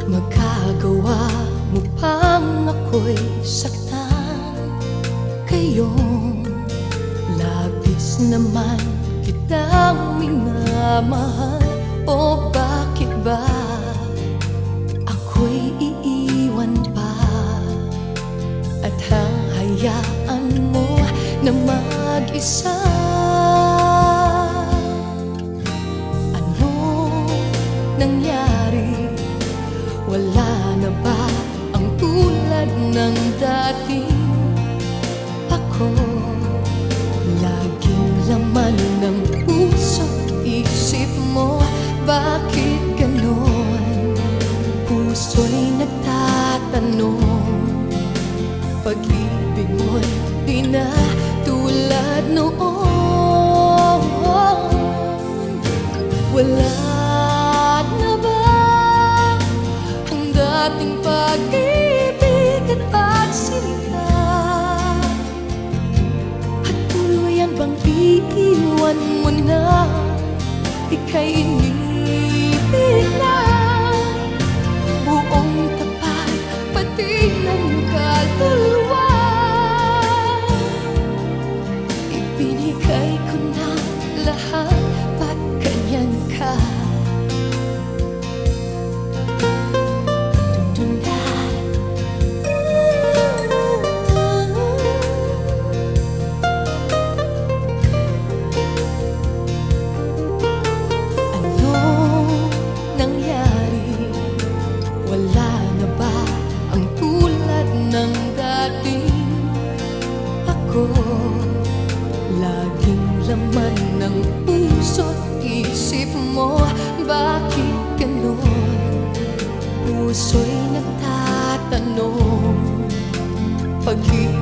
Magagawa mo pang ako'y saktan. Kayong labis naman kitang minamahal. O bakit ba ako'y iiwan pa at hahayaan mo na mag-isa? Nangyari? Wala na ba ang tulad ng dating ako? Laging laman ng puso't isip mo. Bakit ganon? Puso'y nagtatanong. Pag-ibig mo'y di na tulad noon. Wala ating pag-ibig at pagsinta, at tuluyan bang iiwan mo na? Ika'y inibig na, buong tapat pati ng kaluluwa. Ibinigay ko na lahat, ba't ganyan ka? Laging laman ng puso't isip mo. Bakit ganon? Puso'y nagtatanong. Pag-ibig